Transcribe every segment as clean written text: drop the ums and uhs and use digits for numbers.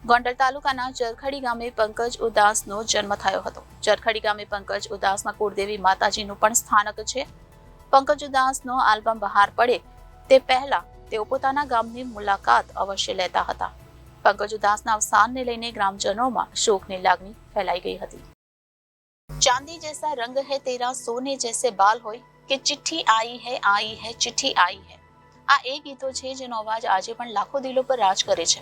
ગોંડલ તાલુકાના ચરખડી ગામે પંકજ ઉદાસનો જન્મ થયો હતો. ચરખડી ગામે પંકજ ઉદાસના કુળદેવી માતાજીનું પણ સ્થાનક છે. પંકજ ઉદાસનો આલ્બમ બહાર પડે તે પહેલા તેઓ પોતાના ગામની મુલાકાત અવશ્ય લેતા હતા. પંકજ ઉદાસના અવસાનને લઈને ગ્રામજનોમાં શોકની લાગણી ફેલાઈ ગઈ હતી. ચાંદી जैसा रंग है तेरा सोने जैसे बाल હોય કે ચિઠ્ઠી आई है चिट्ठी आई है આ એ ગીતો છે જેનો અવાજ આજે પણ લાખો દિલો પર રાજ કરે છે.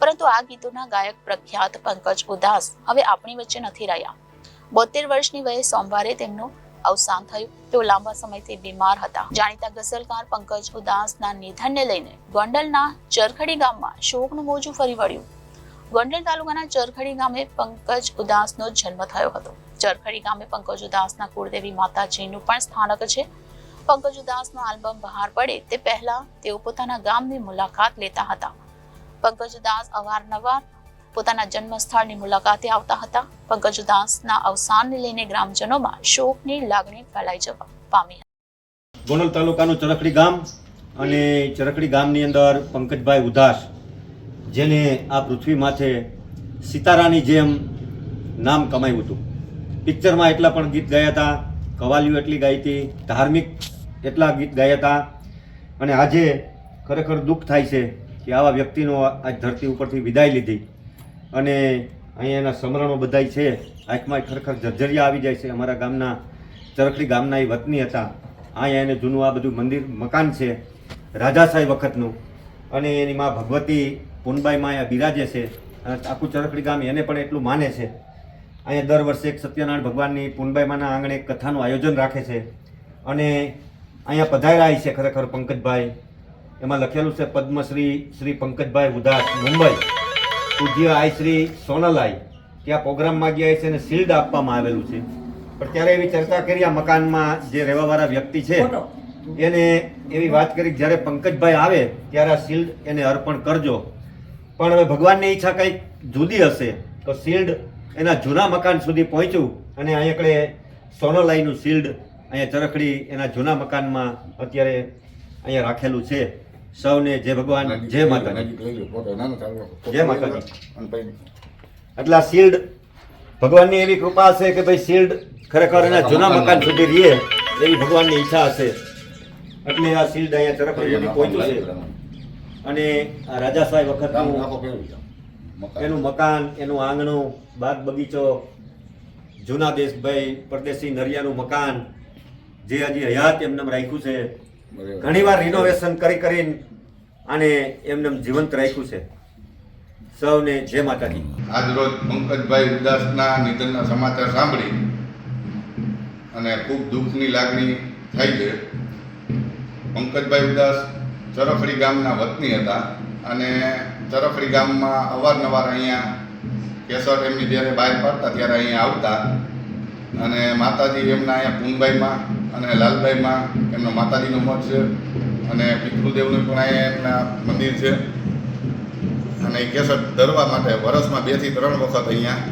પરંતુ આ ગીતોના ગાયક પ્રખ્યાત પંકજ ઉદાસ હવે આપણી વચ્ચે નથી રહ્યા. 72 વર્ષની વયે સોમવારે તેમનું અવસાન થયું. તેઓ લાંબા સમયથી બીમાર હતા. જાણીતા ગઝલકાર પંકજ ઉદાસના નિધનને લઈને ગોંડલના ચરખડી ગામમાં શોકનું મોજું ફરી વળ્યું. ગોંડલ તાલુકાના ચરખડી ગામે પંકજ ઉદાસનો જન્મ થયો હતો. ચરખડી ગામે પંકજ ઉદાસના કુળદેવી માતાજીનું પણ સ્થાનક છે. પંકજ ઉદાસનો આલ્બમ બહાર પડે તે પહેલા તેઓ પોતાના ગામની મુલાકાત લેતા હતા. પંકજ ઉદાસ અવારનવાર પોતાના જન્મ સ્થળની મુલાકાતે આવતા હતા. પંકજ ઉદાસના અવસાનને લઈને ગ્રામજનોમાં શોકની લાગણી ફેલાઈ જવા પામી હતી. ગોંડલ તાલુકાનું ચરખડી ગામ અને ચરખડી ગામની અંદર પંકજભાઈ ઉદાસ, જેને આ પૃથ્વી માથે સિતારાની જેમ નામ કમાયું હતું. પિક્ચરમાં એટલા પણ ગીત ગાયા હતા, કવાલીઓ એટલી ગાઈ હતી, ધાર્મિક એટલા ગીત ગાયા હતા. અને આજે ખરેખર દુઃખ થાય છે કે આવા વ્યક્તિનો આજ ધરતી ઉપરથી વિદાય લીધી. અને અહીંયા એના સમરણો બધાય છે, આંખમાં ખરેખર જર્જરિયા આવી જાય છે. અમારા ગામના ચરખડી ગામના એ વતની હતા. અહીંયા એને જૂનું આ બધું મંદિર મકાન છે રાજાશાહી વખતનું, અને એની માં ભગવતી પૂનબાઈમાં અહીંયા બિરાજે છે. આખું ચરખડી ગામ એને પણ એટલું માને છે. અહીંયા દર વર્ષે એક સત્યનારાયણ ભગવાનની પૂનબાઈમાના આંગણે એક કથાનું આયોજન રાખે છે. અને અહીંયા પધાર્યા છે ખરેખર પંકજભાઈ. એમાં લખેલું છે પદ્મશ્રી શ્રી પંકજભાઈ ઉદાસ મુંબઈ, પૂજ્ય આઈ શ્રી સોનલાઈ. ત્યાં પ્રોગ્રામમાં ગયા છે અને શિલ્ડ આપવામાં આવેલું છે. પણ ત્યારે એવી ચર્ચા કરી આ મકાનમાં જે રહેવાવાળા વ્યક્તિ છે એને એવી વાત કરી જ્યારે પંકજભાઈ આવે ત્યારે આ શિલ્ડ એને અર્પણ કરજો. પણ હવે ભગવાનની ઈચ્છા કંઈક જુદી હશે તો શિલ્ડ એના જૂના મકાન સુધી પહોંચ્યું અને અહીંયા કડે સોનલાઈનું શિલ્ડ અહીંયા ચરખડી એના જૂના મકાનમાં અત્યારે અહીંયા રાખેલું છે. સૌને જય ભગવાન, જય માતાજી, જય માતાજી. એટલે આ શિલ્ડ ભગવાનની એવી કૃપા હશે કે ભાઈ શિલ્ડ ખરેખર એના જૂના મકાન સુધી રહે એવી ભગવાનની ઈચ્છા હશે. એટલે આ શિલ્ડ અહીંયા ચરખડી સુધી પહોંચ્યું છે. અને આ રાજાશાહી વખતનું એનું મકાન, એનું આંગણું, બાગ બગીચો, જૂના દેશભાઈ પરદેશી નરિયાનું મકાન જે હજી હયાત એમને રાખ્યું છે. ઘણીવાર રિનોવેશન કરીને આને એમને જીવંત રાખ્યું છે. સૌને જય માતાજી. આજ રોજ પંકજભાઈ ઉદાસના નિધનના સમાચાર સાંભળી અને ખૂબ દુઃખની લાગણી થઈ છે. પંકજભાઈ ઉદાસ ચરખડી ગામના વતની હતા અને ચરખડી ગામમાં અવારનવાર અહીંયા કેસર એમની જ્યારે બહાર પડતા ત્યારે અહીંયા આવતા. અને માતાજી એમના અહીંયા પૂનબાઈમાં અને લાલબાઈમાં એમનો માતાજીનો મઠ છે અને પિતૃદેવનું પણ અહીંયા એમના મંદિર છે. અને એ કેસર ધરવા માટે વર્ષમાં 2 થી 3 વખત અહીંયા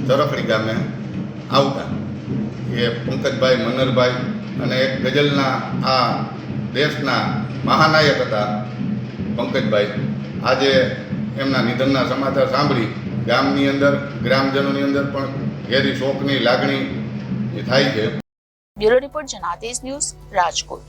ચરખડી ગામે આવતા. એ પંકજભાઈ મનરભાઈ અને એક ગઝલના આ દેશના મહાનાયક હતા પંકજભાઈ. આજે એમના નિધનના સમાચાર સાંભળી ગામની અંદર, ગ્રામજનોની અંદર પણ ઘેરી શોકની લાગણી થાય છે. Bureau report Janadesh news, Rajkot.